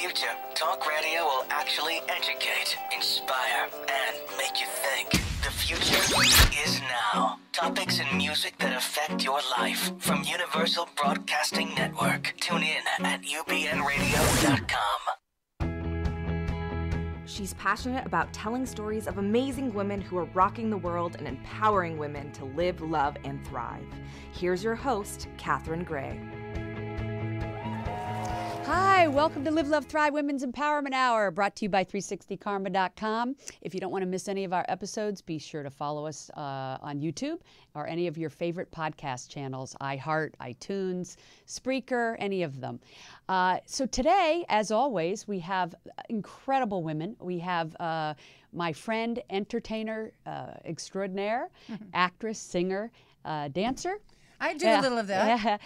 future, talk radio will actually educate, inspire, and make you think. The future is now. Topics and music that affect your life from Universal Broadcasting Network. Tune in at ubnradio.com. She's passionate about telling stories of amazing women who are rocking the world and empowering women to live, love, and thrive. Here's your host, Catherine Gray. Hi, welcome to Live, Love, Thrive Women's Empowerment Hour, brought to you by 360karma.com. If you don't want to miss any of our episodes, be sure to follow us on YouTube or any of your favorite podcast channels, iHeart, iTunes, Spreaker, any of them. So today, as always, we have incredible women. We have my friend, entertainer extraordinaire, actress, singer, dancer. I do a little of that.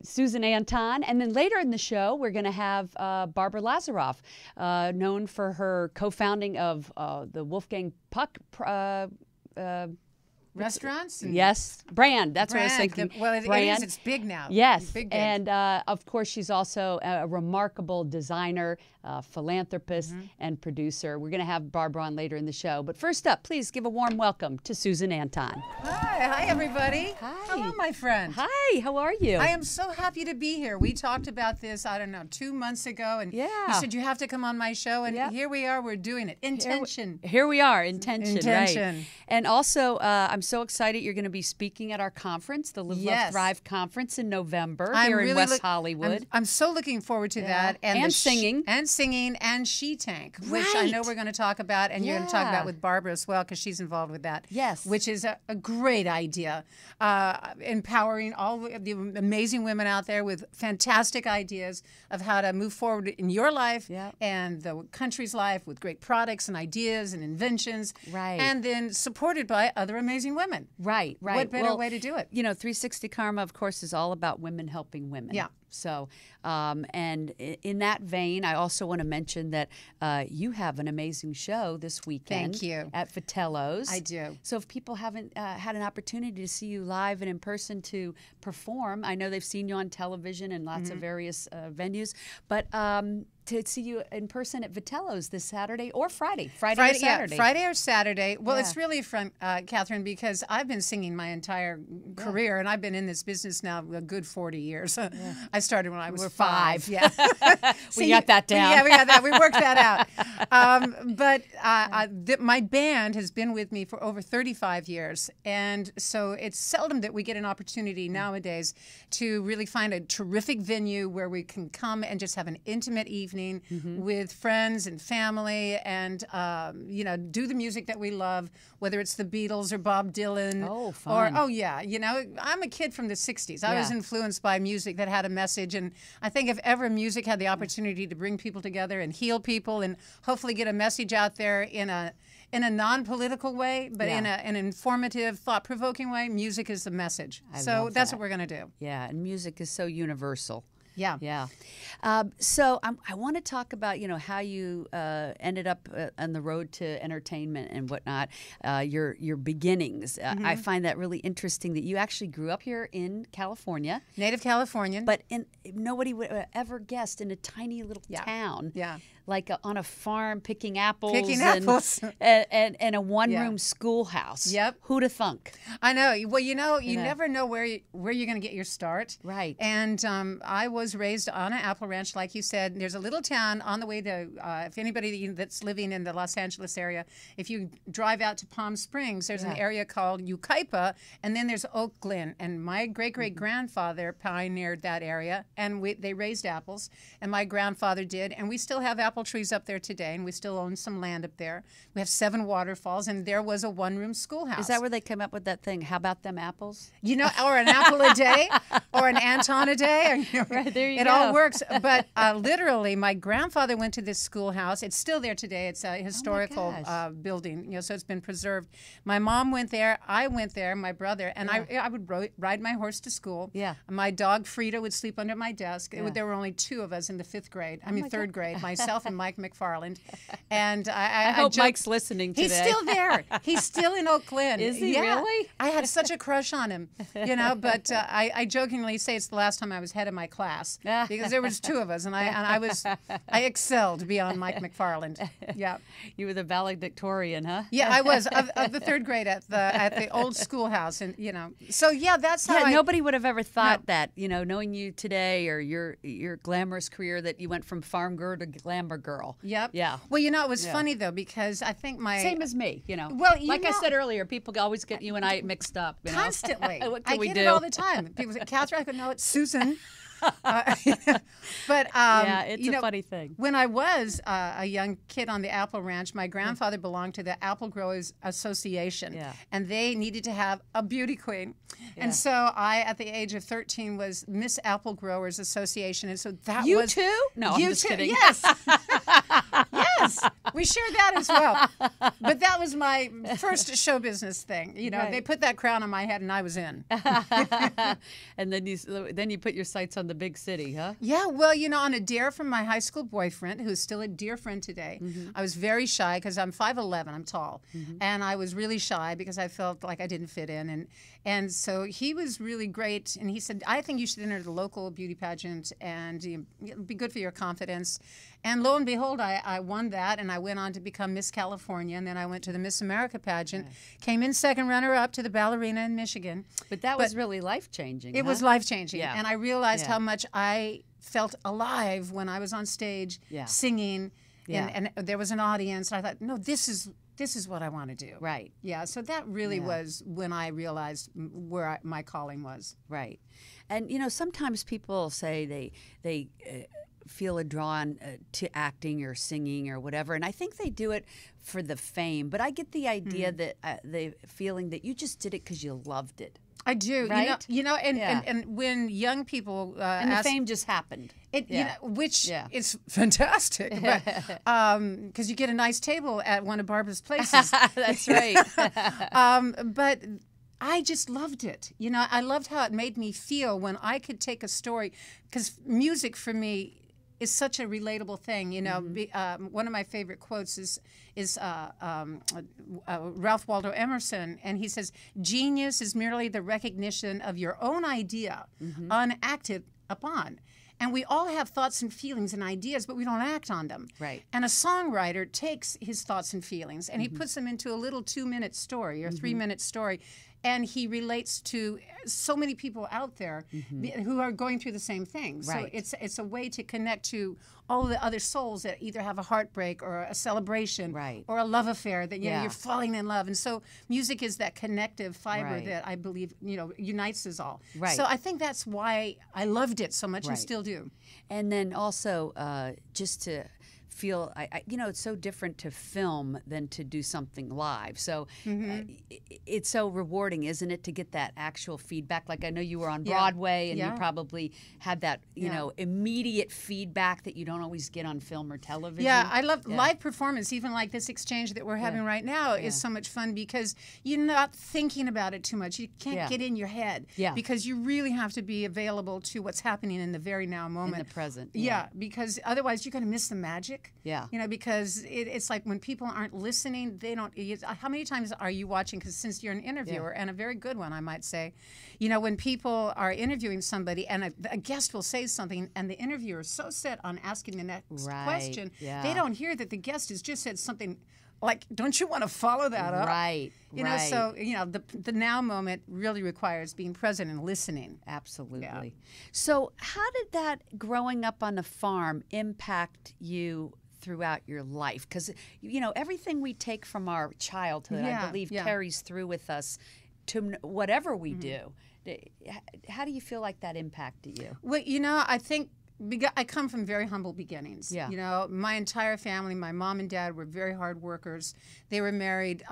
Susan Anton. And then later in the show, we're going to have Barbara Lazaroff, known for her co-founding of the Wolfgang Puck Restaurants? Yes, Brand. That's what I was thinking. Well, it is. It's big now. Yes. Big. And of course, she's also a remarkable designer, philanthropist, and producer. We're going to have Barbara on later in the show. But first up, please give a warm welcome to Susan Anton. Hi, everybody. Hi. Hello, my friend. Hi, how are you? I am so happy to be here. We talked about this, I don't know, 2 months ago. And you said you have to come on my show. And here we are. We're doing it. Intention. Here we are. Intention. Right. And also, I'm so excited you're going to be speaking at our conference, the Live, Love, Thrive conference in November here in West Hollywood. I'm so looking forward to that. And singing. And She Tank, which I know we're going to talk about, and you're going to talk about with Barbara as well, because she's involved with that. Yes. Which is a great idea. Empowering all the amazing women out there with fantastic ideas of how to move forward in your life and the country's life with great products and ideas and inventions. Right. And then supported by other amazing women. Right. What better way to do it? You know, 360 Karma, of course, is all about women helping women. Yeah. So, and in that vein, I also want to mention that you have an amazing show this weekend. Thank you. At Vitello's. I do. So if people haven't had an opportunity to see you live and in person to perform, I know they've seen you on television and lots of various venues, but to see you in person at Vitello's this Saturday or Friday or Saturday. Yeah, Friday or Saturday. Well, it's really fun, Catherine, because I've been singing my entire career, and I've been in this business now a good 40 years. I started when I was 5. Yeah, we got that down. Yeah, we got that. We worked that out. But my band has been with me for over 35 years, and so it's seldom that we get an opportunity nowadays to really find a terrific venue where we can come and just have an intimate evening with friends and family, and do the music that we love, whether it's the Beatles or Bob Dylan. Oh, fun. I'm a kid from the 60s. I was influenced by music that had a message, and I think if ever music had the opportunity to bring people together and heal people and hopefully get a message out there in a non-political way, but in an informative, thought-provoking way, music is the message. So that's what we're going to do. Yeah, and music is so universal. Yeah. So I want to talk about, how you ended up on the road to entertainment and whatnot, your beginnings. I find that really interesting that you actually grew up here in California. Native Californian. But nobody would have ever guessed in a tiny little town. Yeah. Like on a farm picking apples. And a one-room schoolhouse. Yep. Who'd have thunk? I know. Well, you never know where you're going to get your start. Right. And I was raised on an apple ranch, like you said. There's a little town on the way to, if anybody that's living in the Los Angeles area, if you drive out to Palm Springs, there's an area called Yucaipa, and then there's Oak Glen. And my great-great-grandfather pioneered that area, and they raised apples, and my grandfather did, and we still have apple trees up there today, and we still own some land up there. We have 7 waterfalls, and there was a one-room schoolhouse. Is that where they came up with that thing? How about them apples? Or an apple a day, or an Anton a day. Right, there you it go. all works. But literally, my grandfather went to this schoolhouse. It's still there today. It's a historical building, so it's been preserved. My mom went there. I went there, my brother, and I would ride my horse to school. Yeah. My dog, Frida, would sleep under my desk. There were only 2 of us in the 5th grade. Third grade, myself from Mike McFarland. And I hope joke, Mike's listening today. He's still there. He's still in Oak Glen. Is he really? I had such a crush on him, but I jokingly say it's the last time I was head of my class because there was 2 of us, and I excelled beyond Mike McFarland. Yeah. You were the valedictorian, huh? Yeah, I was of the 3rd grade at the old schoolhouse, and so that's how. Nobody would have ever thought that, knowing you today or your glamorous career, that you went from farm girl to glamour girl. Yep. Yeah. Well, it was funny though because I think same as me, Well, like I said earlier, people always get you and I mixed up. Constantly. What can we get do? it all the time. People say, Catherine, I go, no, it's Susan. But it's a funny thing. When I was a young kid on the apple ranch, my grandfather belonged to the Apple Growers Association, and they needed to have a beauty queen. And so I, at the age of 13, was Miss Apple Growers Association, and so that you was too. No, I'm just kidding. Yes, yes, we shared that as well. But that was my first show business thing. They put that crown on my head, and I was in. And then you put your sights on the big city, huh? Yeah, well, on a dare from my high school boyfriend, who's still a dear friend today, I was very shy because I'm 5'11", I'm tall, and I was really shy because I felt like I didn't fit in, and so he was really great, and he said, I think you should enter the local beauty pageant, and it'll be good for your confidence. And lo and behold, I won that, and I went on to become Miss California, and then I went to the Miss America pageant, came in second runner-up to the ballerina in Michigan. But that was really life-changing. It was life-changing, Yeah. and I realized how much I felt alive when I was on stage singing, and there was an audience, and I thought, no, this is what I want to do. Right. Yeah, so that really was when I realized where my calling was. Right. And, sometimes people say they feel drawn to acting or singing or whatever, and I think they do it for the fame, but I get the idea that the feeling that you just did it because you loved it. I do, right? And when young people and the fame just happened, which is fantastic, because you get a nice table at one of Barbara's places. That's right. But I just loved it. I loved how it made me feel when I could take a story, because music for me is such a relatable thing. One of my favorite quotes is Ralph Waldo Emerson, and he says, "Genius is merely the recognition of your own idea, unacted upon." And we all have thoughts and feelings and ideas, but we don't act on them. Right. And a songwriter takes his thoughts and feelings and he puts them into a little 2-minute story or 3-minute story, and he relates to so many people out there who are going through the same thing. Right. So it's a way to connect to all the other souls that either have a heartbreak or a celebration or a love affair that you're falling in love. And so music is that connective fiber that I believe unites us all. Right. So I think that's why I loved it so much and still do. And then also just to feel, it's so different to film than to do something live. So it's so rewarding, isn't it, to get that actual feedback? Like I know you were on Broadway and you probably had that, immediate feedback that you don't always get on film or television. Yeah, I love live performance. Even like this exchange that we're having right now is so much fun because you're not thinking about it too much. You can't get in your head because you really have to be available to what's happening in the very now moment. In the present. Yeah, because otherwise you're going to miss the magic. Yeah. Because it's like when people aren't listening, they don't. How many times are you watching? Because since you're an interviewer, and a very good one, I might say, when people are interviewing somebody and a guest will say something and the interviewer is so set on asking the next question, they don't hear that the guest has just said something like, don't you want to follow that up? Right. So, the now moment really requires being present and listening. Absolutely. Yeah. So how did that growing up on a farm impact you throughout your life? Because, everything we take from our childhood, I believe, carries through with us to whatever we do. How do you feel like that impacted you? Well, I think I come from very humble beginnings. Yeah. My entire family, my mom and dad were very hard workers. They were married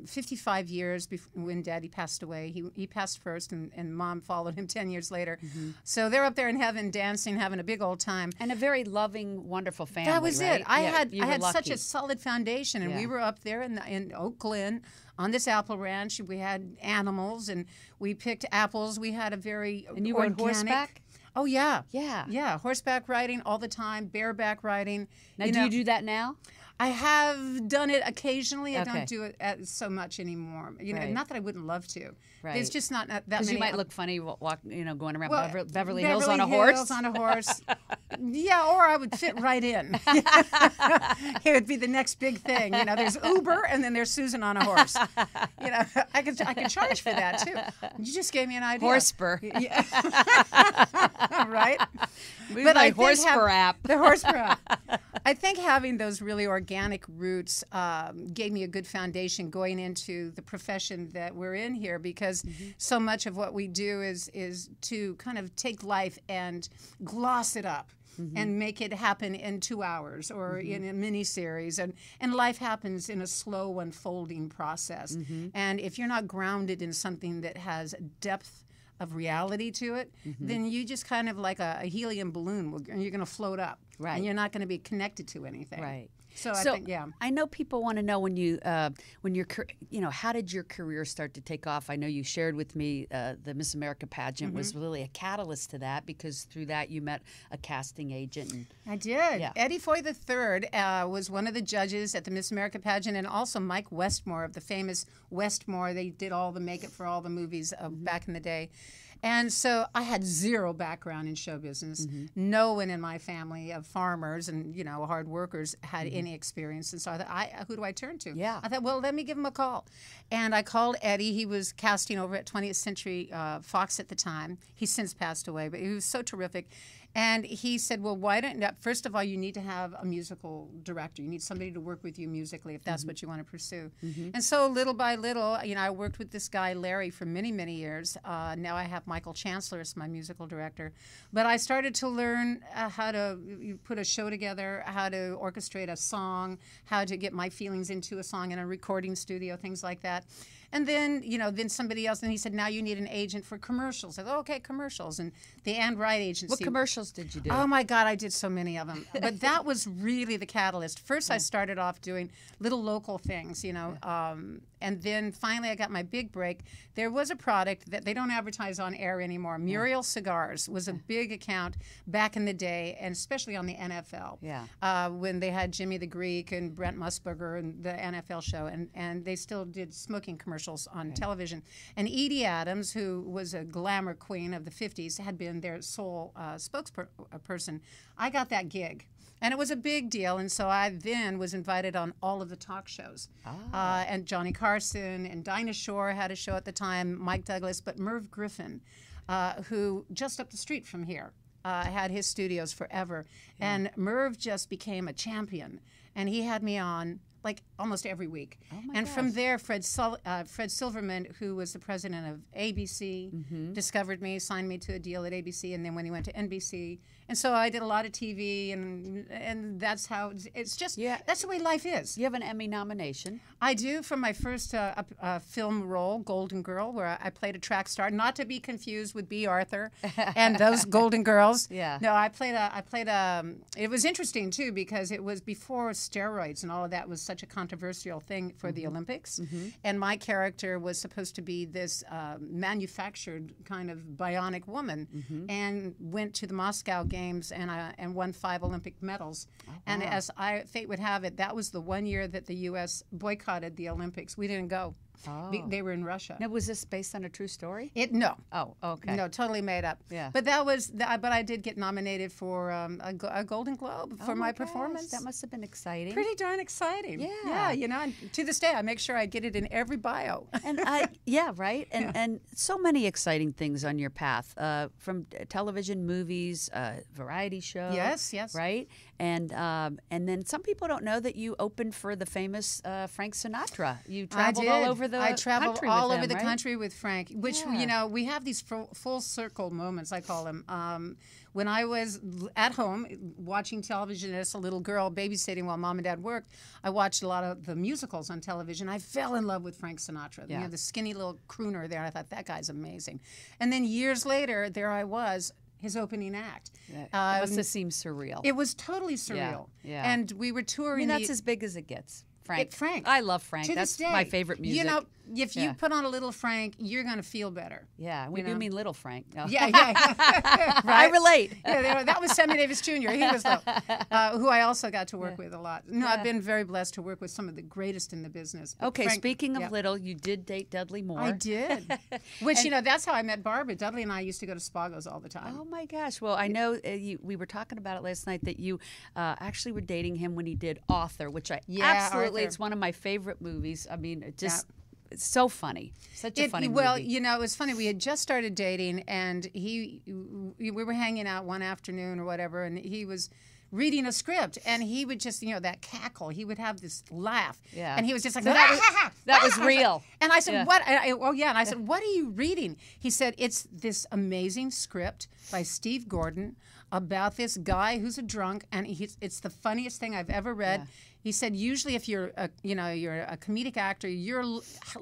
55 years when Daddy passed away. He passed first, and Mom followed him 10 years later. So they're up there in heaven dancing, having a big old time. And a very loving, wonderful family. That was right? it. I had lucky. such a solid foundation, and we were up there in Oak Glen on this apple ranch. We had animals, and we picked apples. We had a very And you organic, rode horseback? Oh, yeah. Yeah. Yeah, horseback riding all the time, bareback riding. Now, do you do that now? I have done it occasionally. I Okay. don't do it so much anymore. Right. Not that I wouldn't love to. Right. There's just not that Because many. you might look funny going around Well, Beverly Hills on a horse. Hills on a horse. Yeah, or I would fit right in. It would be the next big thing. There's Uber, and then there's Susan on a horse. I could charge for that too. You just gave me an idea. Horse-spur. Yeah. Right. But I horse-spur app. The horse-spur app. I think having those really organic roots gave me a good foundation going into the profession that we're in here, because so much of what we do is to kind of take life and gloss it up. And make it happen in 2 hours or in a mini series, and life happens in a slow unfolding process. And if you're not grounded in something that has depth of reality to it, then you just kind of like a helium balloon, and you're going to float up, Right. and you're not going to be connected to anything. Right. So I think, yeah. I know people want to know when you're, how did your career start to take off? I know you shared with me the Miss America pageant was really a catalyst to that, because through that you met a casting agent. And, I did. Yeah. Eddie Foy III was one of the judges at the Miss America pageant, and also Mike Westmore of the famous Westmore. They did all the makeup for all the movies back in the day. And so I had zero background in show business. No one in my family of farmers and, hard workers had any experience. And so I thought, who do I turn to? Yeah. I thought, well, let me give him a call. And I called Eddie. He was casting over at 20th Century Fox at the time. He's since passed away, but he was so terrific. And he said, well, why don't, first of all, you need to have a musical director. You need somebody to work with you musically if that's what you want to pursue. And so little by little, I worked with this guy, Larry, for many, many years. Now I have Michael Chancellor as my musical director. But I started to learn how to put a show together, how to orchestrate a song, how to get my feelings into a song in a recording studio, things like that. And then, then somebody else, and he said, now you need an agent for commercials. I said, okay, commercials. And the And Right agency. what commercials did you do? Oh, my God, I did so many of them. But that was really the catalyst. First, I started off doing little local things, and then finally I got my big break. There was a product that they don't advertise on air anymore. Muriel Cigars was a big account back in the day, and especially on the NFL. Yeah. When they had Jimmy the Greek and Brent Musburger and the NFL show, and they still did smoking commercials on television. And Edie Adams, who was a glamour queen of the 50s, had been their sole spokesperson. I got that gig. And it was a big deal, and so I then was invited on all of the talk shows. And Johnny Carson and Dinah Shore had a show at the time, Mike Douglas, but Merv Griffin, who just up the street from here, had his studios forever. Yeah. And Merv just became a champion, and he had me on like almost every week. Oh my and gosh. from there, Fred Silverman, who was the president of ABC, discovered me, signed me to a deal at ABC, and then when he went to NBC. And so I did a lot of TV, and that's how it's just, that's the way life is. You have an Emmy nomination. I do, for my first film role, Golden Girl, where I played a track star, not to be confused with B. Arthur and those Golden Girls. Yeah. No, I played it was interesting too, because it was before steroids and all of that was such a controversial thing for the Olympics. And my character was supposed to be this manufactured kind of bionic woman, and went to the Moscow Games and won 5 Olympic medals. Oh, wow. And as fate would have it, that was the one year that the U.S. boycotted the Olympics. We didn't go. Oh. They were in Russia. Now, was this based on a true story? No. Oh, okay. No, totally made up. Yeah. But but I did get nominated for a Golden Globe for my performance. That must have been exciting. Pretty darn exciting. Yeah. Yeah, and to this day, I make sure I get it in every bio. And right. And so many exciting things on your path, from television, movies, variety shows. Yes. Right. And then some people don't know that you opened for the famous Frank Sinatra. You traveled all over the I traveled country all with over him, the right? country with Frank, which, we have these full circle moments, I call them. When I was at home watching television as a little girl, babysitting while Mom and Dad worked, I watched a lot of the musicals on television. I fell in love with Frank Sinatra. Yeah. The skinny little crooner there. I thought, that guy's amazing. And then years later, there I was, his opening act. It must have seemed surreal. It was totally surreal. Yeah. And we were touring. I mean, that's as big as it gets. Frank. Frank. I love Frank. To That's this day, my favorite music. if you put on a little Frank, you're going to feel better. Yeah, we do mean little Frank. No. Yeah. Right? I relate. Yeah, that was Sammy Davis Jr. He was who I also got to work with a lot. No, I've been very blessed to work with some of the greatest in the business. But Okay, Frank, speaking of little, you did date Dudley Moore. I did. Which, that's how I met Barbara. Dudley and I used to go to Spagos all the time. Oh my gosh! Well, I know we were talking about it last night that you actually were dating him when he did Author, which I absolutely. Arthur. It's one of my favorite movies. I mean, it just. It's so funny. Such a funny movie. Well, it was funny. We had just started dating, and we were hanging out one afternoon or whatever, and he was reading a script, and he would just, that cackle. He would have this laugh, and he was just like, so that was real. And I said, what? And I said, what are you reading? He said, it's this amazing script by Steve Gordon about this guy who's a drunk, and it's the funniest thing I've ever read. Yeah. He said, usually if you're a comedic actor, you're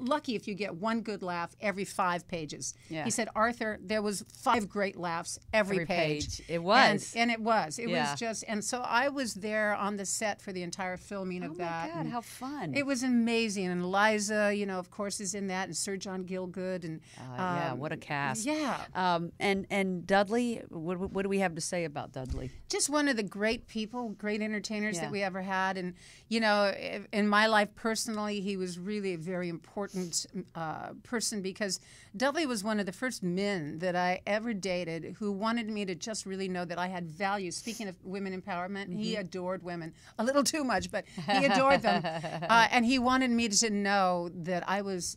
lucky if you get one good laugh every 5 pages. Yeah. He said, Arthur, there was 5 great laughs every page. It was. And it was. It was just, and so I was there on the set for the entire filming of that. Oh my God, how fun. It was amazing. And Liza, of course, is in that, and Sir John Gielgud. And what a cast. Yeah. And Dudley, what do we have to say about Dudley? Just one of the great people, great entertainers that we ever had. And in my life personally, he was really a very important person, because Dudley was one of the first men that I ever dated who wanted me to just really know that I had value. Speaking of women empowerment, he adored women. A little too much, but he adored them. And he wanted me to know that I was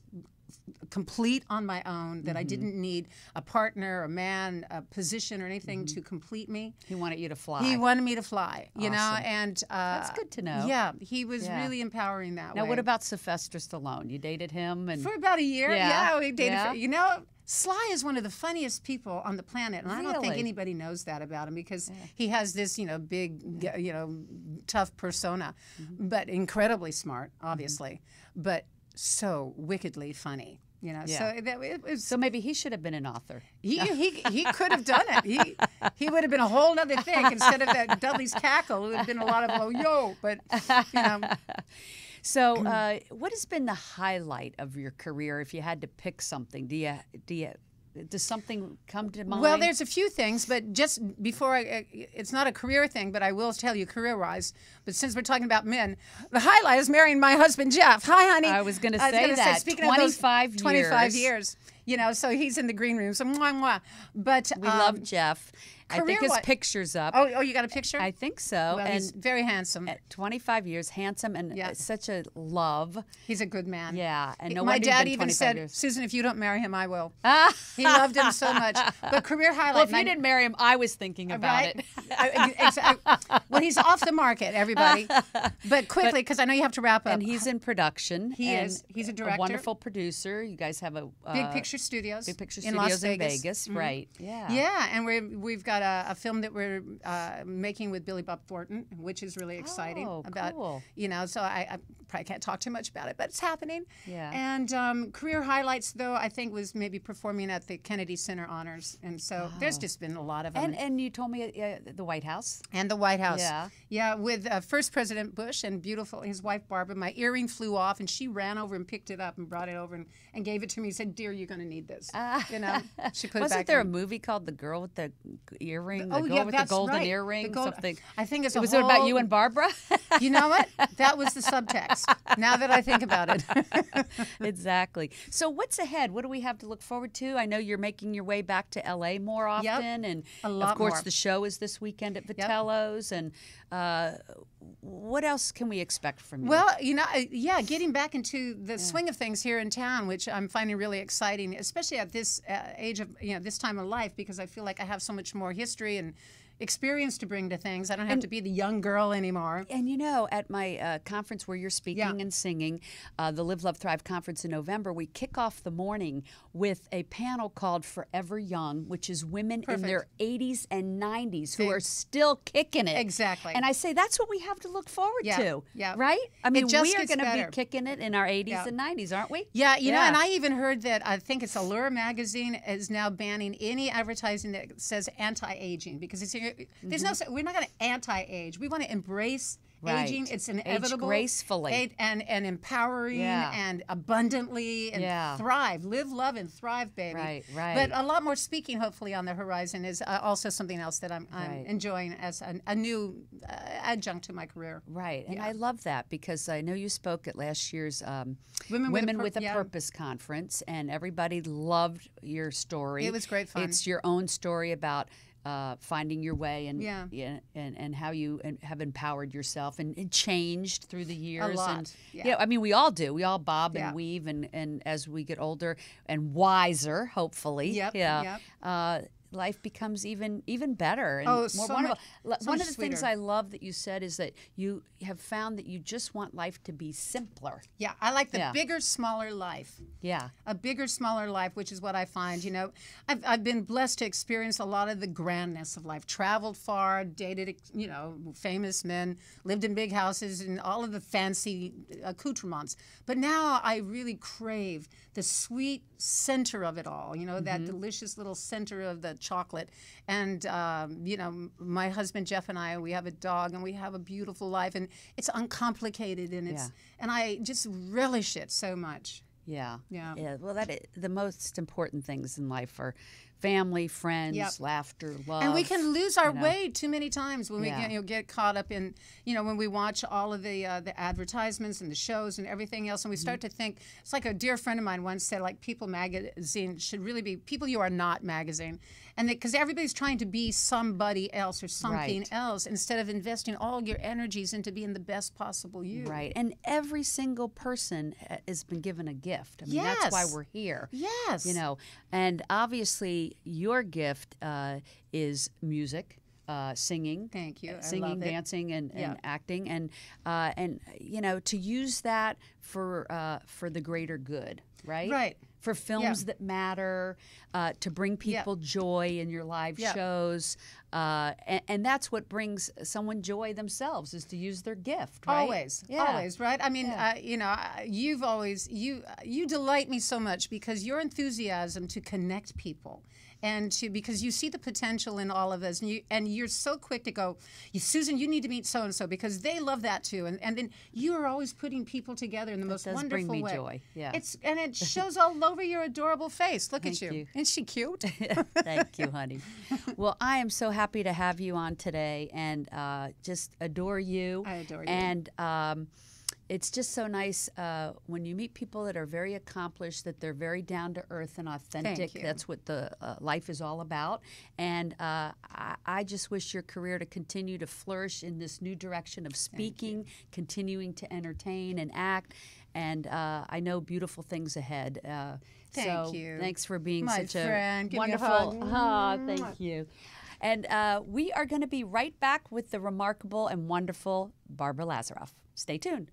complete on my own, that I didn't need a partner, a man, a position, or anything to complete me. He wanted you to fly. He wanted me to fly, awesome. and that's good to know. Yeah, he was really empowering that way. Now, what about Sylvester Stallone? You dated him for about a year. Yeah, we dated. Sly is one of the funniest people on the planet, and I don't think anybody knows that about him, because he has this, big, tough persona, but incredibly smart, obviously, but so wickedly funny. So maybe he should have been an author. He could have done it. He would have been a whole other thing instead of that Dudley's cackle. It would have been a lot of but So, what has been the highlight of your career? If you had to pick something, does something come to mind? Well, there's a few things, but just before it's not a career thing, but I will tell you career-wise. But since we're talking about men, the highlight is marrying my husband, Jeff. Hi, honey. I was going to say that. Speaking 25 years. 25 years. So he's in the green room. So mwah, mwah. But we love Jeff. I think his picture's up. Oh, you got a picture? I think so. Well, he's very handsome. At 25 years, handsome, and such a love. He's a good man. Yeah, and my dad even said, years. Susan, if you don't marry him, I will. He loved him so much. But career highlight. Well, if you didn't marry him, I was thinking about it. Well, he's off the market, everybody. But quickly, because I know you have to wrap up. And he's in production. He is. He's a director. A wonderful producer. You guys have a Big Picture Studios. Big Picture in Studios Las Vegas. in Vegas, right? Yeah. Yeah, and we've got a film that we're making with Billy Bob Thornton, which is really exciting. Cool. So I probably can't talk too much about it, but it's happening. Yeah. And career highlights, though, I think was maybe performing at the Kennedy Center Honors, and so there's just been a lot of them. And you told me the White House. And the White House. Yeah. Yeah, with first President Bush and his wife Barbara. My earring flew off, and she ran over and picked it up and brought it over and gave it to me. And said, "Dear, you're going to need this." She put it back. Wasn't there a movie called The Girl with the Earring? The Girl with the Golden Earring? Something. I think it's was it about you and Barbara? You know what? That was the subtext. Now that I think about it. Exactly. So what's ahead? What do we have to look forward to? I know you're making your way back to LA more often, and a lot of course more. The show is this weekend at Vitello's, and what else can we expect from you? Well, getting back into the swing of things here in town, which I'm finding really exciting, especially at this age of, this time of life, because I feel like I have so much more history and experience to bring to things. I don't have to be the young girl anymore. And at my conference where you're speaking and singing, the Live, Love, Thrive conference in November, we kick off the morning with a panel called Forever Young, which is women in their 80s and 90s who are still kicking it. Exactly. And I say that's what we have to look forward to. Yeah. Right? I mean, we are going to be kicking it in our 80s and 90s, aren't we? Yeah, and I even heard that I think it's Allure magazine is now banning any advertising that says anti-aging, because it's There's no. We're not going to anti-age. We want to embrace aging. It's inevitable. Age gracefully. And empowering and abundantly and thrive. Live, love, and thrive, baby. Right. But a lot more speaking, hopefully, on the horizon is also something else that I'm enjoying as a new adjunct to my career. Right. And I love that because I know you spoke at last year's Women with a Purpose conference, and everybody loved your story. It was great fun. It's your own story about finding your way and how you have empowered yourself and changed through the years. A lot. And, I mean, we all do. We all bob and weave, and as we get older and wiser, hopefully. Life becomes even better and more so wonderful. much One of the sweeter. things I love that you said is that you have found that you just want life to be simpler. Yeah, I like the bigger, smaller life. Yeah. A bigger, smaller life, which is what I find. You know, I've been blessed to experience a lot of the grandness of life. Traveled far, dated, famous men, lived in big houses, and all of the fancy accoutrements. But now I really crave the sweet center of it all. You know, that delicious little center of the chocolate. And my husband Jeff and we have a dog, and we have a beautiful life, and it's uncomplicated, and and I just relish it so much. Yeah. Well, the most important things in life are family, friends, laughter, love. And we can lose our way too many times when we get caught up in, when we watch all of the advertisements and the shows and everything else, and we start to think, it's like a dear friend of mine once said, like, People magazine should really be People You Are Not magazine. And because everybody's trying to be somebody else or something else instead of investing all your energies into being the best possible you. Right. And every single person has been given a gift. I mean, that's why we're here. Yes. And obviously your gift is music. Singing, thank you, singing, dancing, and acting, and to use that for the greater good, right? For films that matter, to bring people joy in your live shows, and that's what brings someone joy themselves, is to use their gift, right? Always, right? I mean, you've always you delight me so much because your enthusiasm to connect people. And because you see the potential in all of us, and you're so quick to go, Susan, you need to meet so and so because they love that too, and then you are always putting people together in the most wonderful way. Bring me joy. Yeah, and it shows all over your adorable face. Look at you. Isn't she cute? Thank you, honey. Well, I am so happy to have you on today, and just adore you. I adore you. And it's just so nice when you meet people that are very accomplished, that they're very down to earth and authentic. Thank you. That's what the life is all about. And I just wish your career to continue to flourish in this new direction of speaking, continuing to entertain and act. And I know beautiful things ahead. Thank you. Thanks for being My such friend. a wonderful. Thank you. And we are going to be right back with the remarkable and wonderful Barbara Lazaroff. Stay tuned.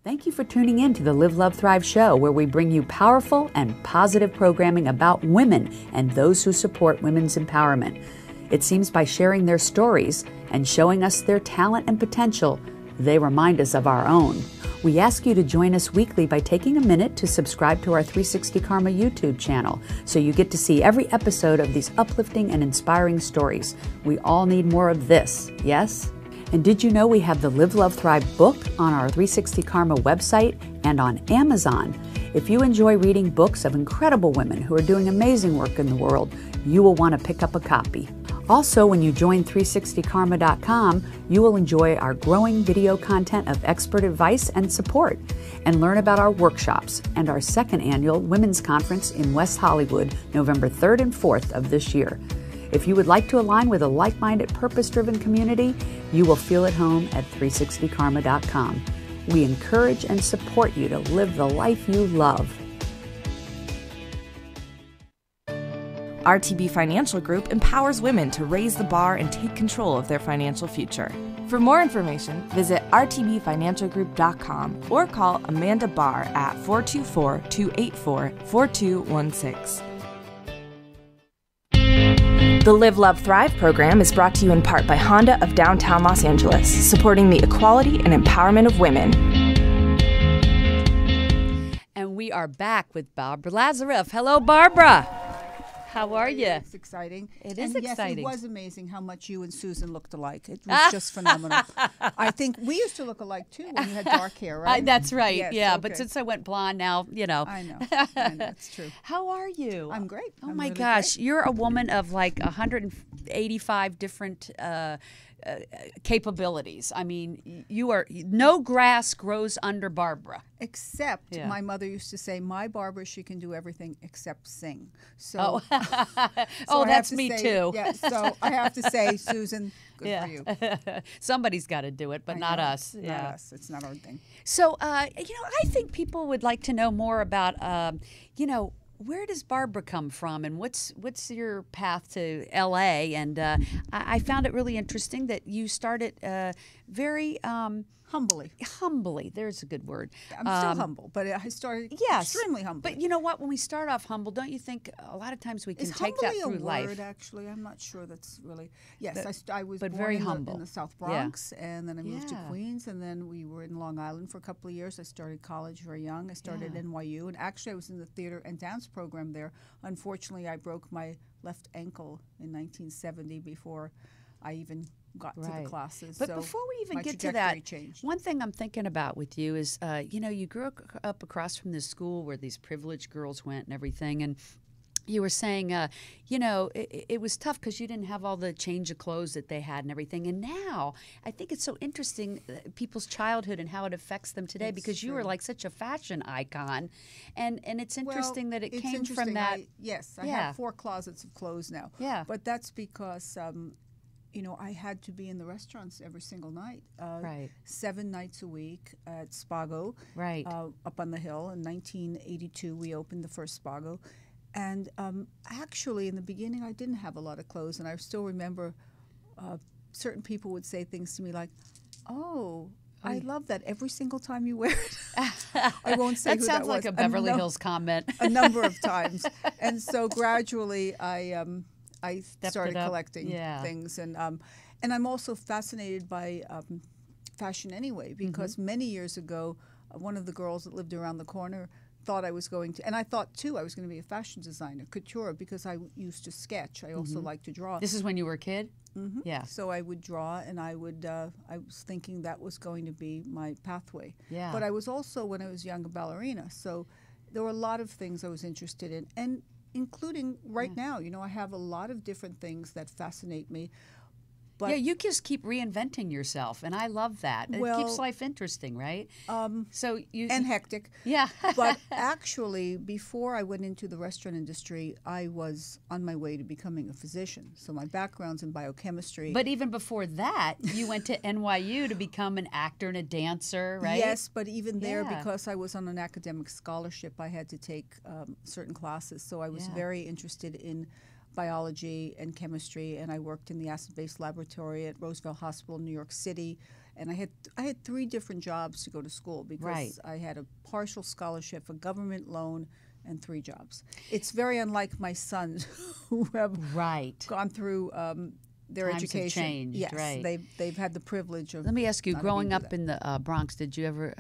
Thank you for tuning in to the Live, Love, Thrive show, where we bring you powerful and positive programming about women and those who support women's empowerment. It seems by sharing their stories and showing us their talent and potential, they remind us of our own. We ask you to join us weekly by taking a minute to subscribe to our 360 Karma YouTube channel so you get to see every episode of these uplifting and inspiring stories. We all need more of this, yes? And did you know we have the Live, Love, Thrive book on our 360 Karma website and on Amazon? If you enjoy reading books of incredible women who are doing amazing work in the world, you will want to pick up a copy. Also, when you join 360karma.com, you will enjoy our growing video content of expert advice and support, and learn about our workshops and our second annual Women's Conference in West Hollywood, November 3rd and 4th of this year. If you would like to align with a like-minded, purpose-driven community, you will feel at home at 360karma.com. We encourage and support you to live the life you love. RTB Financial Group empowers women to raise the bar and take control of their financial future. For more information, visit rtbfinancialgroup.com or call Amanda Barr at 424-284-4216. The Live, Love, Thrive program is brought to you in part by Honda of downtown Los Angeles, supporting the equality and empowerment of women. And we are back with Barbara Lazaroff. Hello, Barbara. How are you? It's exciting. It is and exciting. Yes, it was amazing how much you and Susan looked alike. It was just phenomenal. I think we used to look alike too when you had dark hair, right? That's right. Yes, yeah, okay. but since I went blonde now, you know. I know. It's true. How are you? I'm great. Oh I'm my really gosh, great. you're a woman of like 185 different capabilities. I mean, you are no grass grows under Barbara. Except Yeah. my mother used to say, "My Barbara, she can do everything except sing." So, Oh, so I have that's to me say- too. Yeah, so I have to say, Susan, good for you. Somebody's got to do it, but I not know. us. Not Yeah. us. It's not our thing. So, I think people would like to know more about, where does Barbara come from, and what's your path to L.A. And I found it really interesting that you started very Humbly. There's a good word. I'm still humble, but I started extremely humble. But you know what? When we start off humble, don't you think a lot of times we can Is take that humbly through a life? word, actually? I'm not sure that's really. Yes, I was but born very in humble. the South Yeah. Bronx, and then I moved to Yeah. Queens, and then we were in Long Island for a couple of years. I started college very young. I started NYU, and actually I was in the theater and dance program there. Unfortunately, I broke my left ankle in 1970 before I even got to the classes. But so before we even my get to trajectory that, changed. one thing I'm thinking about with you is, you grew up across from this school where these privileged girls went and everything, and you were saying, it was tough because you didn't have all the change of clothes that they had and everything. And now I think it's so interesting, people's childhood and how it affects them today, It's because you were true. like such a fashion icon. And it's interesting that it it's came from interesting. that. I Yeah. have 4 closets of clothes now. Yeah. But that's because, I had to be in the restaurants every single night. Right. 7 nights a week at Spago. Right. Up on the hill. In 1982, we opened the first Spago. And actually, in the beginning, I didn't have a lot of clothes. And I still remember certain people would say things to me like, "Oh, I love that every single time you wear it." I won't say That who sounds that like was. a Beverly Hills comment. A number of times. And so gradually I started it up. collecting Yeah. things. And I'm also fascinated by fashion anyway, because many years ago, one of the girls that lived around the corner thought I was going to, and I thought too I was going to be a fashion designer, couture, because I used to sketch. I also like to draw. This is when you were a kid? Mm-hmm. Yeah. So I would draw, and I was thinking that was going to be my pathway. Yeah. But I was also, when I was young, a ballerina. So there were a lot of things I was interested in, and including right now, I have a lot of different things that fascinate me. But yeah, you just keep reinventing yourself, and I love that. It Well, keeps life interesting, right? So you and hectic. yeah. But actually, before I went into the restaurant industry, I was on my way to becoming a physician. So my background's in biochemistry. But even before that, you went to NYU to become an actor and a dancer, right? Yes, but even there, Yeah. because I was on an academic scholarship, I had to take certain classes. So I was Yeah. very interested in biology and chemistry, and I worked in the acid-base laboratory at Roosevelt Hospital in New York City. And I had 3 different jobs to go to school, because Right. I had a partial scholarship, a government loan, and 3 jobs. It's very unlike my sons who have Right. gone through their Times have education. changed, Yes, right. they've had the privilege of. Let me ask you, not having growing to do up that. in the Bronx, did you ever,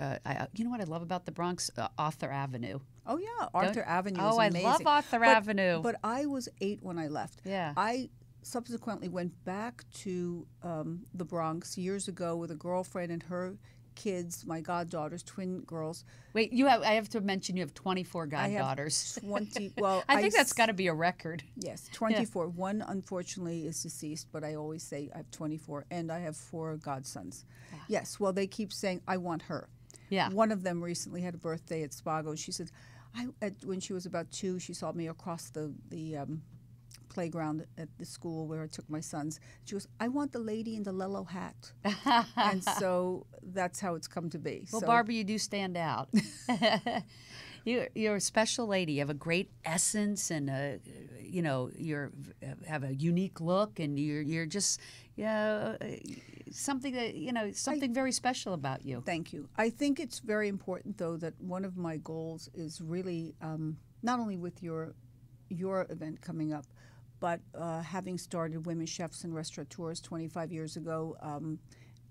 you know what I love about the Bronx? Arthur Avenue. Oh yeah, Arthur Avenue is Oh, I amazing. love Arthur Avenue. But I was 8 when I left. Yeah. I subsequently went back to the Bronx years ago with a girlfriend and her kids, my goddaughters, twin girls. Wait, I have to mention you have 24 I have goddaughters. 20. Well, I think that's got to be a record. Yes, 24. One unfortunately is deceased, but I always say I have 24, and I have 4 godsons. Yes. Well, they keep saying I want her. Yeah. One of them recently had a birthday at Spago. She said, when she was about 2, she saw me across the playground at the school where I took my sons. She goes, "I want the lady in the yellow hat." And so that's how it's come to be. Well, so, Barbara, you do stand out. You're a special lady. You have a great essence, and you have a unique look, and you're just something that something very special about you. Thank you. I think it's very important, though, that one of my goals is really not only with your event coming up, but having started Women Chefs and Restaurateurs 25 years ago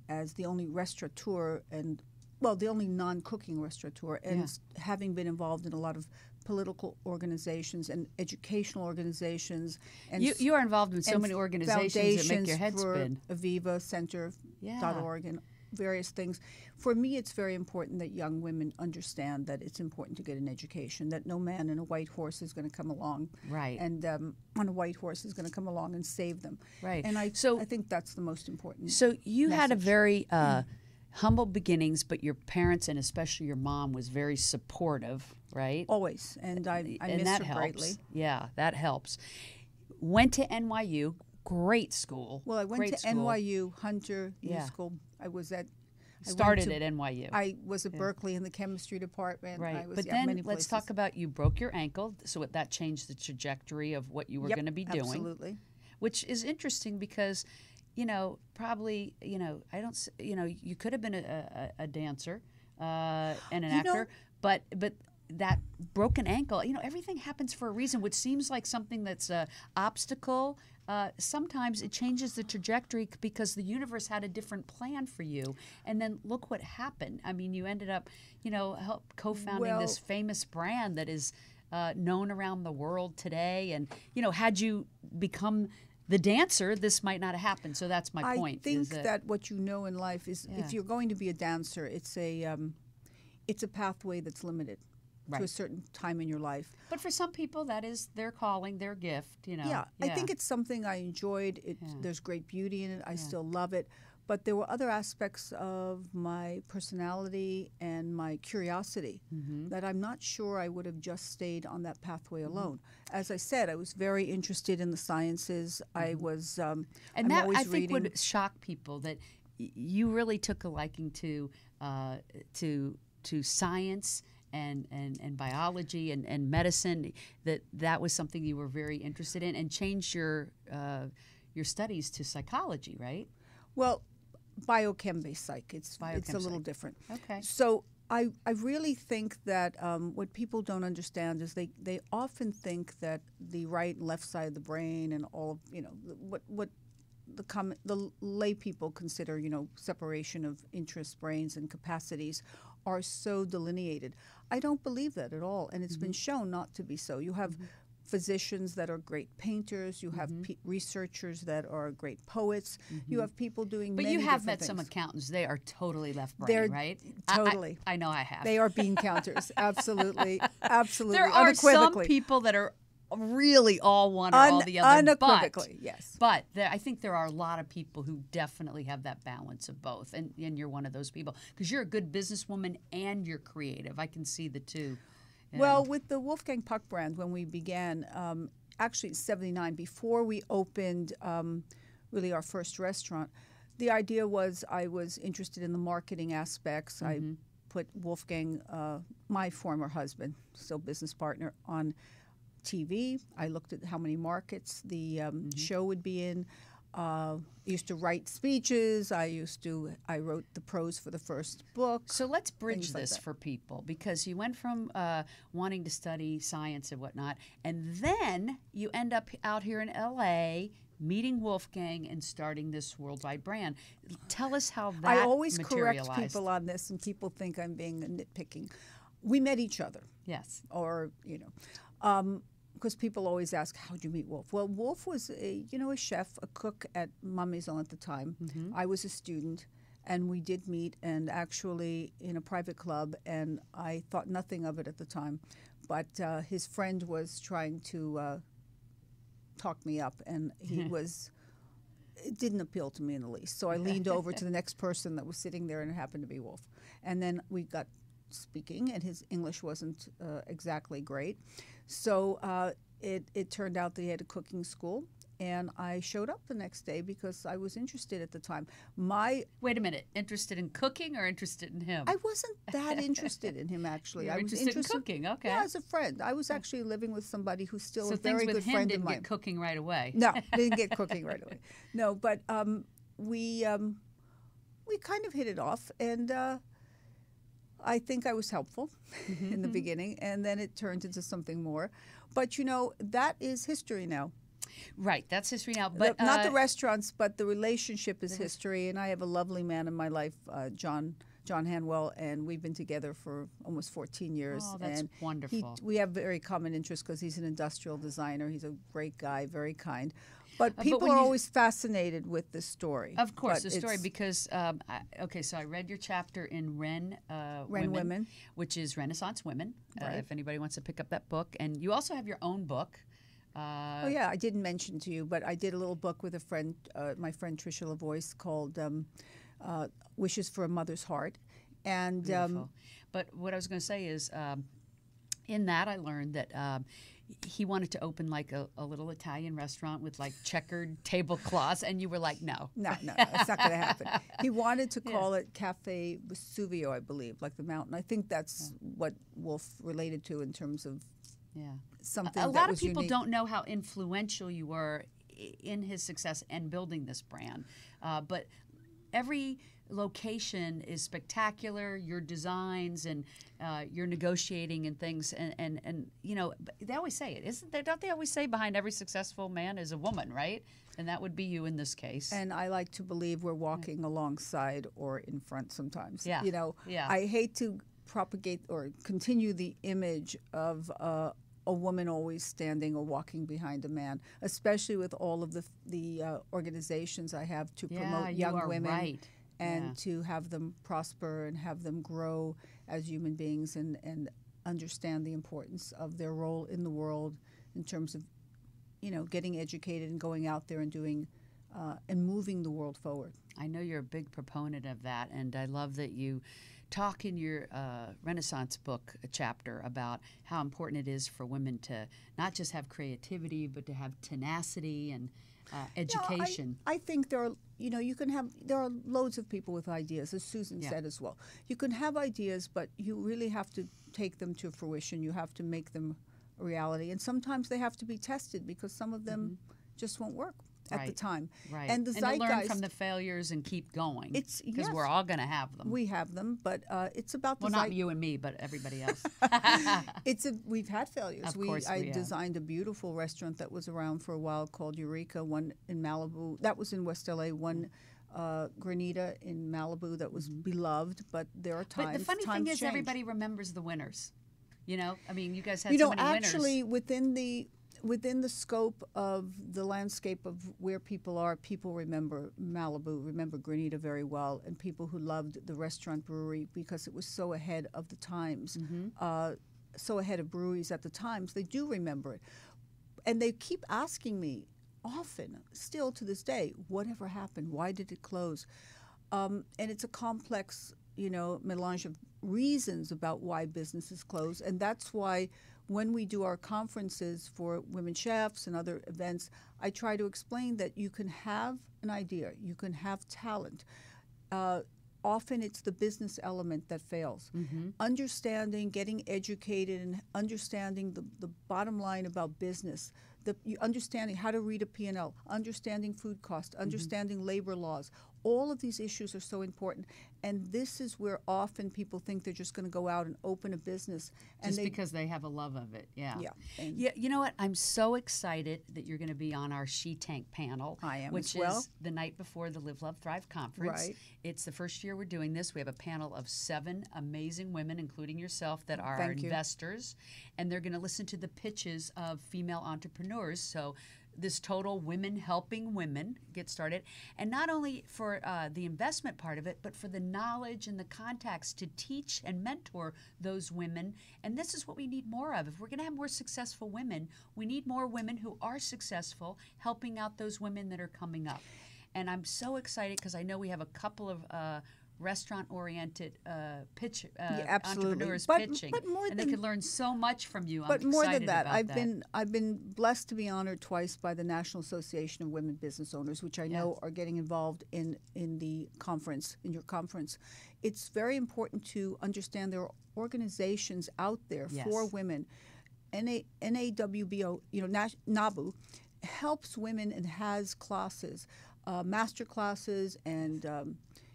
as the only restaurateur and well, the only non-cooking restaurateur, and having been involved in a lot of political organizations and educational organizations. And you are involved in so many organizations that make your head spin. Aviva Center.org and various things. For me, it's very important that young women understand that it's important to get an education, that no man in a white horse is going to come along. Right. And on a white horse is going to come along and save them. Right. And I think that's the most important So you message. had a very humble beginnings, but your parents and especially your mom was very supportive, right? Always. And I miss that her helps. greatly. Yeah, that helps. Went to NYU, great school. Well, I went to NYU, Hunter School. I was at... Started at NYU. I was at Berkeley in the chemistry department. Right. I was, but then let's talk about you broke your ankle, so that changed the trajectory of what you were going to be doing. Absolutely. Which is interesting because, probably, you could have been a dancer and an actor, but that broken ankle, everything happens for a reason, which seems like something that's an obstacle. Sometimes it changes the trajectory because the universe had a different plan for you. And then look what happened. I mean, you ended up, co-founding this famous brand that is known around the world today. And, had you become the dancer, this might not have happened. So that's my point. I think that what you know in life is if you're going to be a dancer, it's a pathway that's limited. To a certain time in your life. But for some people, that is their calling, their gift, Yeah, I think it's something I enjoyed. There's great beauty in it. I still love it. But there were other aspects of my personality and my curiosity that I'm not sure I would have just stayed on that pathway alone. As I said, I was very interested in the sciences. I was, and I'm that always I think reading. would shock people that you really took a liking to science. And biology and medicine, that was something you were very interested in, and changed your studies to psychology, right? Well, biochem-based psych. It's a little different. Okay. So I really think that what people don't understand is they often think that the right and left side of the brain and all what the lay people consider separation of interests, brains, and capacities are so delineated. I don't believe that at all, and it's been shown not to be so. You have physicians that are great painters. You have researchers that are great poets. You have people doing But many you have different met things. some accountants. They are totally left brain, They're right? totally. I know I have. They are bean counters. Absolutely. Absolutely. There are some Unequivocally. people that are really all one or all the other. Unequivocally, yes. But I think there are a lot of people who definitely have that balance of both, and you're one of those people because you're a good businesswoman and you're creative. I can see the two. Well, with the Wolfgang Puck Brand, when we began, actually in '79, before we opened really our first restaurant, the idea was I was interested in the marketing aspects. I put Wolfgang, my former husband, still business partner, on TV. I looked at how many markets the show would be in. I used to write speeches. I wrote the prose for the first book. So let's bridge like this that. for people, because you went from wanting to study science and whatnot, and then you end up out here in LA meeting Wolfgang and starting this worldwide brand. Tell us how that I always correct materialized. people on this, and people think I'm being nitpicking. We met each other. Yes. Or, because people always ask, how'd you meet Wolf? Well, Wolf was a chef, a cook at Ma Maison at the time. I was a student, and we did meet, and actually in a private club, and I thought nothing of it at the time. But his friend was trying to talk me up, and it didn't appeal to me in the least. So I leaned over to the next person that was sitting there, and it happened to be Wolf. And then we got speaking, and his English wasn't exactly great. So it turned out that he had a cooking school, and I showed up the next day because I was interested at the time. Wait a minute, interested in cooking or interested in him? I wasn't that interested in him, actually. I was interested in cooking, okay. Yeah, as a friend. I was actually living with somebody who's still so a very good friend of mine. So things with him didn't get cooking right away. No, didn't get cooking right away. No, but we kind of hit it off, and I think I was helpful in the beginning, and then it turned into something more. But, that is history now. Right, that's history now. But not the restaurants, but the relationship is history, and I have a lovely man in my life, John John Hanwell, and we've been together for almost 14 years. Oh, that's and wonderful. We have very common interests because he's an industrial designer. He's a great guy, very kind. But people when are you- always fascinated with this story. Of course, But the story, it's because, so I read your chapter in Ren Women. which is Renaissance Women, Right. if anybody wants to pick up that book. And you also have your own book. Oh yeah, I didn't mention to you, but I did a little book with a friend, my friend Tricia LaVoice, called "Wishes for a Mother's Heart," and Beautiful. But what I was going to say is, in that I learned that he wanted to open like a little Italian restaurant with like checkered tablecloths, and you were like, no. no, it's not going to happen. He wanted to call it Cafe Vesuvio, I believe, like the mountain. I think that's what Wolf related to in terms of something. A that lot of was people unique. don't know how influential you were in his success and building this brand, but every location is spectacular. Your designs and your negotiating and things, and you know, they always say it, isn't there? Don't they always say behind every successful man is a woman, right? And that would be you in this case. And I like to believe we're walking alongside or in front sometimes. Yeah. You know, Yeah. I hate to propagate or continue the image of a woman always standing or walking behind a man, especially with all of the organizations I have to promote you young are women right. and to have them prosper and have them grow as human beings and understand the importance of their role in the world in terms of, you know, getting educated and going out there and doing and moving the world forward. I know you're a big proponent of that, and I love that you talk in your Renaissance book chapter about how important it is for women to not just have creativity, but to have tenacity and education. I think there are, you know, there are loads of people with ideas, as Susan said as well. You can have ideas, but you really have to take them to fruition. You have to make them a reality. And sometimes they have to be tested because some of them just won't work at the time. Right. And the to learn zeitgeist, from the failures and keep going. It's- because yes. we're all going to have them. we have them, but it's about the well, not you and me, but everybody else. We've had failures. Of course I we have. designed a beautiful restaurant that was around for a while called Eureka, one in Malibu. That was in West LA, one Granita in Malibu that was beloved, but there are times. But the funny thing times is, change. everybody remembers the winners. You know, I mean, you guys had You so know, many actually, winners. within the scope of the landscape of where people are, people remember Malibu, remember Granita very well, and people who loved the restaurant brewery because it was so ahead of the times, so ahead of breweries at the times. They do remember it. And they keep asking me often, still to this day, whatever happened? Why did it close? And it's a complex, you know, melange of reasons about why businesses close. And that's why when we do our conferences for women chefs and other events, I try to explain that you can have an idea, you can have talent. Often it's the business element that fails. Understanding, getting educated, and understanding the bottom line about business, understanding how to read a P&L, understanding food cost, understanding labor laws. All of these issues are so important, and this is where often people think they're just going to go out and open a business. And Just because they have a love of it, yeah. and- Yeah, you know what? I'm so excited that you're going to be on our She Tank panel. I am which as well. is the night before the Live, Love, Thrive conference. Right. It's the first year we're doing this. We have a panel of 7 amazing women, including yourself, that are our Thank you. investors, and they're going to listen to the pitches of female entrepreneurs. So this total women helping women get started, and not only for the investment part of it, but for the knowledge and the contacts to teach and mentor those women. And this is what we need more of. If we're going to have more successful women, we need more women who are successful helping out those women that are coming up. And I'm so excited because I know we have a couple of restaurant-oriented absolutely. entrepreneurs But pitching, more and they than- could learn so much from you. But I'm more than excited that, about I've been blessed to be honored twice by the National Association of Women Business Owners, which I know are getting involved in the conference, in your conference. It's very important to understand there are organizations out there for women. NAWBO, you know, NABU helps women and has classes, master classes and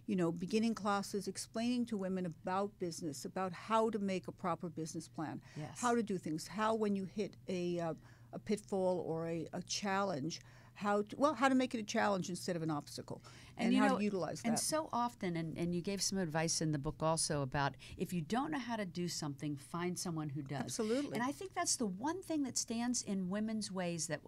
you know, beginning classes explaining to women about business, about how to make a proper business plan, how to do things, how when you hit a pitfall or a challenge, how to make it a challenge instead of an obstacle, and how to utilize that. And so often, and you gave some advice in the book also about if you don't know how to do something, find someone who does. Absolutely. And I think that's the one thing that stands in women's ways, that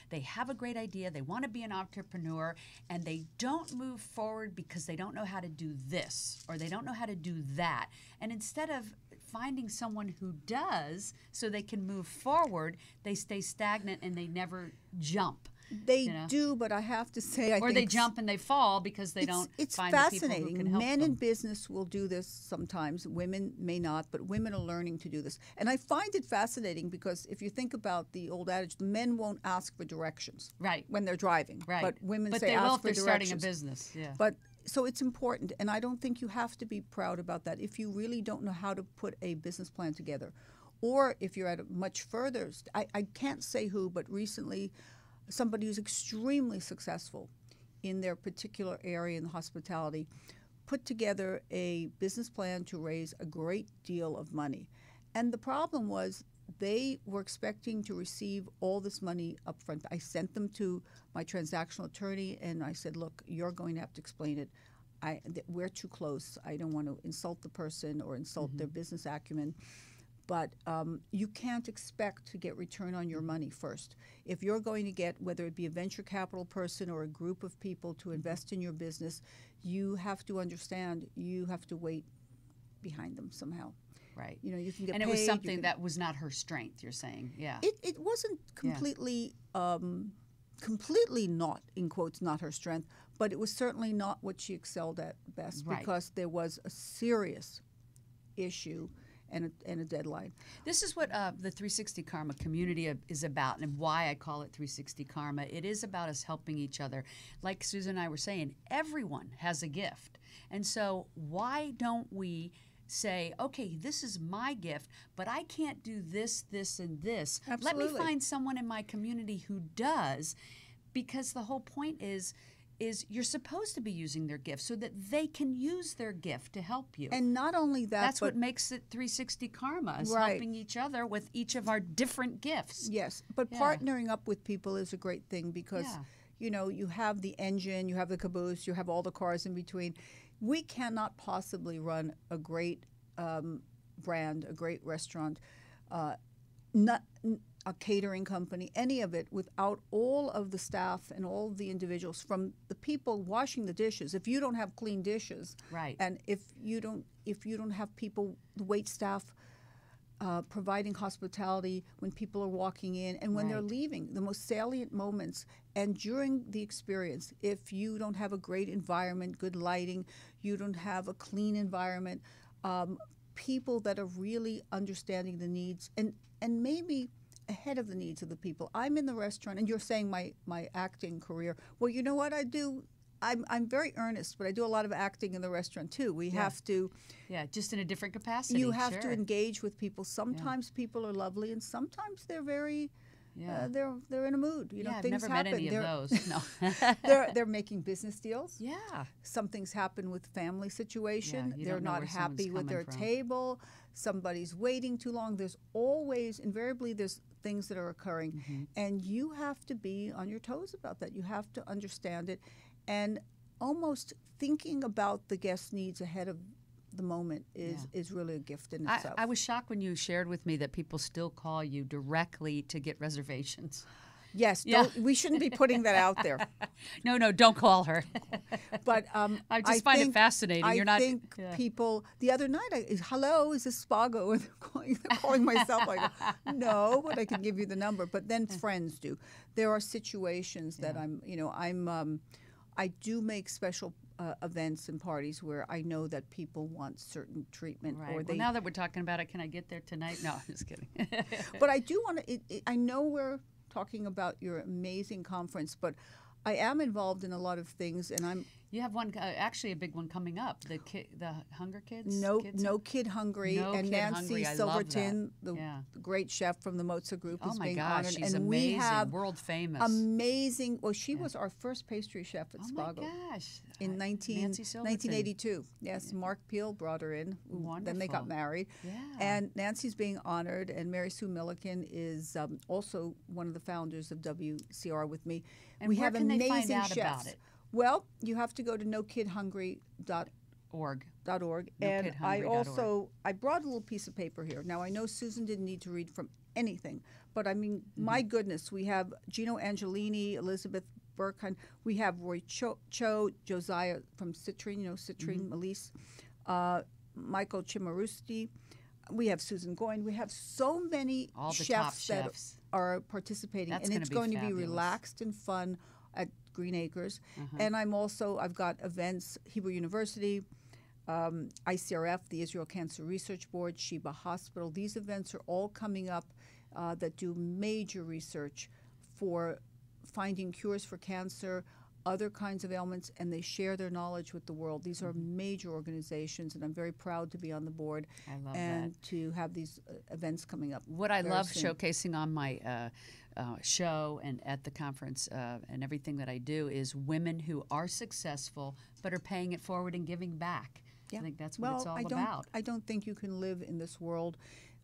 they have a great idea, they want to be an entrepreneur, and they don't move forward because they don't know how to do this or they don't know how to do that. And instead of finding someone who does so they can move forward, they stay stagnant and they never jump. They do, but I have to say, or they jump and they fall because they don't find the people who can help them. Men in business will do this sometimes. Women may not, but women are learning to do this. And I find it fascinating because if you think about the old adage, the men won't ask for directions when they're driving. Right. But women but say they will ask if for they're directions. starting a business. Yeah. But so it's important, and I don't think you have to be proud about that. If you really don't know how to put a business plan together, or if you're at a much further, I can't say who, but recently somebody who's extremely successful in their particular area in hospitality put together a business plan to raise a great deal of money. And the problem was they were expecting to receive all this money up front. I sent them to my transactional attorney and I said, look, you're going to have to explain it. We're too close. I don't want to insult the person or insult their business acumen. But you can't expect to get return on your money first. If you're going to get, whether it be a venture capital person or a group of people to invest in your business, you have to understand you have to wait behind them somehow. Right. You know, you can get and paid. And it was something that was not her strength, you're saying. Yeah. It wasn't completely, completely not, in quotes, not her strength, but it was certainly not what she excelled at best because there was a serious issue and a deadline. This is what the 360 Karma community is about, and why I call it 360 Karma. It is about us helping each other. Like Susan and I were saying, everyone has a gift. And so why don't we say, okay, this is my gift, but I can't do this, this, and this. Absolutely. Let me find someone in my community who does, because the whole point is you're supposed to be using their gift so that they can use their gift to help you. And not only that, that's what makes it 360 Karma, is helping each other with each of our different gifts. Yes, but partnering up with people is a great thing because, you know, you have the engine, you have the caboose, you have all the cars in between. We cannot possibly run a great brand, a great restaurant, not a catering company, any of it, without all of the staff and all of the individuals, from the people washing the dishes. If you don't have clean dishes, and if you don't have people, the wait staff, providing hospitality when people are walking in and when they're leaving, the most salient moments, and during the experience, if you don't have a great environment, good lighting, you don't have a clean environment, people that are really understanding the needs and maybe ahead of the needs of the people. I'm in the restaurant, and you're saying my acting career. Well, you know what I do? I'm very earnest, but I do a lot of acting in the restaurant too. We have to, just in a different capacity. You have to engage with people. Sometimes people are lovely, and sometimes they're very, they're in a mood. You know, I've things never happen. met any of those. No, they're making business deals. Yeah, something's happened with family situation. You They're don't know not where happy someone's with their coming from. table. Somebody's waiting too long. There's always, invariably, there's things that are occurring, and you have to be on your toes about that. You have to understand it, and almost thinking about the guest needs ahead of the moment is really a gift in itself. I was shocked when you shared with me that people still call you directly to get reservations. Yes, we shouldn't be putting that out there. No, don't call her. But I just find it fascinating. I think people. The other night, hello, is this Spago? And they're calling myself. I go, no, but I can give you the number. But then friends do. There are situations that I do make special events and parties where I know that people want certain treatment. Right. Or well, now that we're talking about it, can I get there tonight? No, I'm just kidding. But I do want to. I know we're talking about your amazing conference, but I am involved in a lot of things, and I'm You have one, actually a big one coming up. The Hunger Kids. No Kid Hungry, No and Kid Nancy Hungry. I love Silverton, that. the great chef from the Mozart Group, Oh is my being gosh, honored. she's and amazing, we have world famous. amazing. Well, she was our first pastry chef at Oh my Spago gosh. in Nancy Silverton. 1982. Yes, Mark Peel brought her in. Then they got Wonderful. married. Yeah. And Nancy's being honored, and Mary Sue Milliken is also one of the founders of WCR with me. And we where have can they amazing find out chefs. about it? Well, you have to go to nokidhungry.org. Org. And I NoKidHungry.org. I brought a little piece of paper here. Now I know Susan didn't need to read from anything, but I mean, my goodness, we have Gino Angelini, Elizabeth Burkhan, we have Roy Cho, Josiah from Citrine, Citrine, Melise, Michael Chimarusti. We have Susan Goyne. We have so many All the chefs top that chefs. are participating, That's and gonna it's be going to be fabulous. relaxed and fun at Green Acres. And I've got events, Hebrew University, ICRF, the Israel Cancer Research Board, Sheba Hospital. These events are all coming up that do major research for finding cures for cancer, other kinds of ailments, and they share their knowledge with the world. These are major organizations, and I'm very proud to be on the board I love and that. to have these events coming up. What I very love soon. showcasing on my show and at the conference and everything that I do is women who are successful but are paying it forward and giving back. I think that's what it's all about. I don't think you can live in this world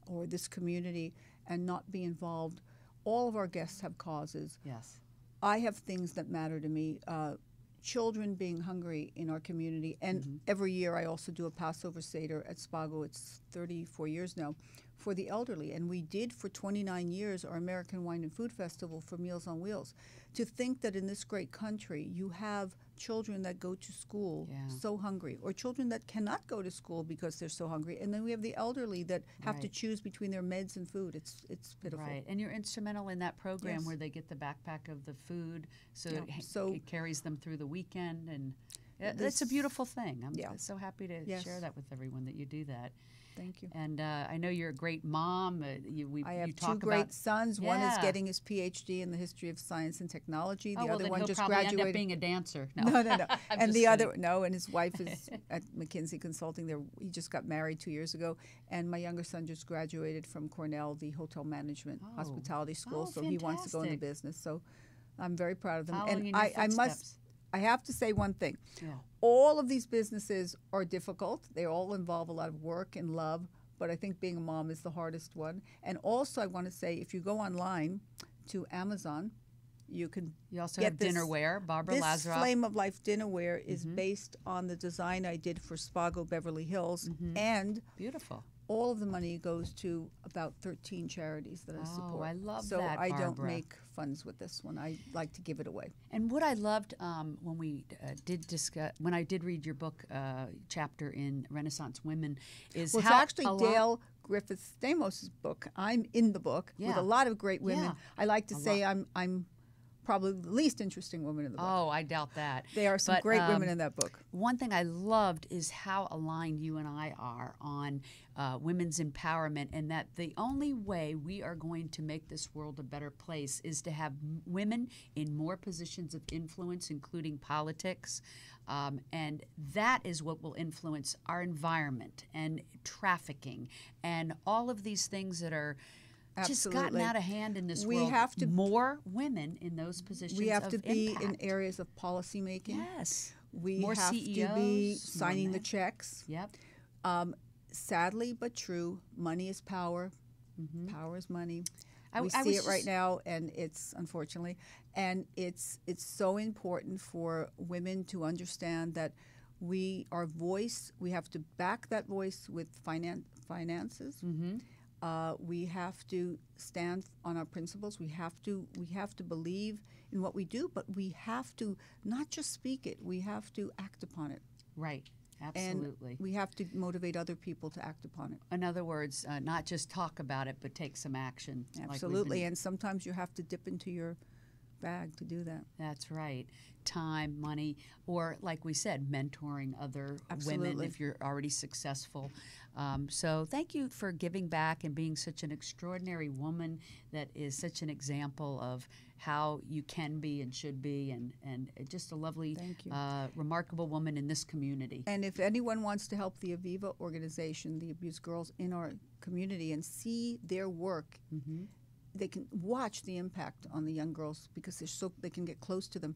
or this community and not be involved. All of our guests have causes. Yes. I have things that matter to me. Children being hungry in our community. And every year I also do a Passover Seder at Spago. It's 34 years now for the elderly. And we did for 29 years our American Wine and Food Festival for Meals on Wheels. To think that in this great country you have children that go to school so hungry, or children that cannot go to school because they're so hungry. And then we have the elderly that have to choose between their meds and food. It's pitiful. Right, and you're instrumental in that program Yes. where they get the backpack of the food, so Yeah. it carries them through the weekend, and it's This- a beautiful thing. I'm Yeah. so happy to Yes. share that with everyone that you do that. Thank you. And I know you're a great mom. I have you two talk great about, sons. One is Yeah. getting his PhD in the history of science and technology. The Oh, well, other then one he'll just probably graduated. end up being a dancer. No. I'm And just the other, kidding. no, and his wife is at McKinsey Consulting. He just got married 2 years ago. And my younger son just graduated from Cornell, the hotel management hospitality school. Oh, So he wants to go into fantastic. business. So I'm very proud of them. Following in and your I footsteps. I have to say one thing. Yeah. All of these businesses are difficult. They all involve a lot of work and love. But I think being a mom is the hardest one. And also, I want to say, if you go online to Amazon, you can You also get have this, dinnerware. Barbara this Lazaroff. Flame of Life dinnerware is based on the design I did for Spago Beverly Hills, and Beautiful. all of the money goes to about 13 charities that I support. I love so that, I don't Barbara. make funds with this one. I like to give it away. And what I loved when we did discuss, when I did read your book chapter in Renaissance Women, is Well, it's how actually a lot- Dale Griffith Stamos' book. I'm in the book with Yeah. a lot of great women. Yeah. I like to say I'm probably the least interesting woman in the book. Oh, I doubt that. There are some But, great women in that book. One thing I loved is how aligned you and I are on women's empowerment, and that the only way we are going to make this world a better place is to have women in more positions of influence, including politics. And that is what will influence our environment and trafficking and all of these things that are just gotten Absolutely. out of hand in this We world. have to- more women in those positions. We have of to be in impact. areas of policy making. Yes. We More have to be CEOs, signing more the men. checks. Yep. Sadly but true, money is power. Power is money. I- We I see was it right just- now, and it's unfortunately, and it's so important for women to understand that our voice, we have to back that voice with finances. We have to stand on our principles. We have to believe in what we do, but we have to not just speak it. We have to act upon it. Right. Absolutely. And we have to motivate other people to act upon it. In other words, not just talk about it, but take some action. like we've Absolutely. been- And sometimes you have to dip into your bag to do that. That's right. Time, money, or like we said, mentoring other women Absolutely. if you're already successful. So thank you for giving back and being such an extraordinary woman that is such an example of how you can be and should be, and just a lovely, Thank you. Remarkable woman in this community. And if anyone wants to help the Aviva organization, the abused girls in our community, and see their work, they can watch the impact on the young girls because they can get close to them.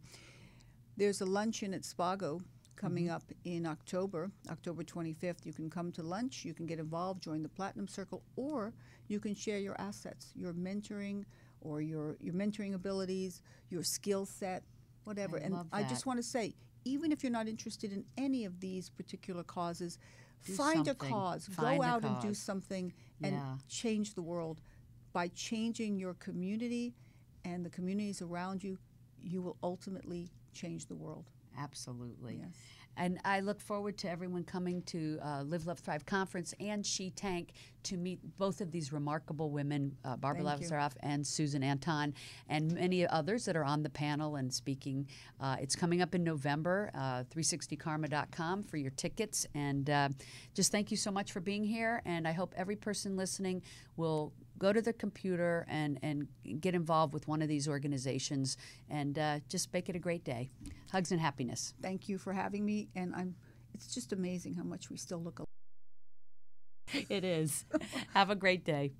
There's a luncheon at Spago coming up in October 25th. You can come to lunch, you can get involved, join the Platinum Circle, or you can share your assets, your mentoring or your mentoring abilities, your skill set, whatever. I love I that. just want to say, even if you're not interested in any of these particular causes, find a something. cause. Find Go a out and do cause. something and Yeah. change the world. By changing your community and the communities around you, you will ultimately change the world. Absolutely. Yes. And I look forward to everyone coming to Live, Love, Thrive Conference and She Tank to meet both of these remarkable women, Barbara Thank you. Lazaroff and Susan Anton, and many others that are on the panel and speaking. It's coming up in November, 360karma.com for your tickets. And just thank you so much for being here. And I hope every person listening will go to the computer and get involved with one of these organizations and just make it a great day. Hugs and happiness. Thank you for having me, and it's just amazing how much we still look alike. It is. Have a great day.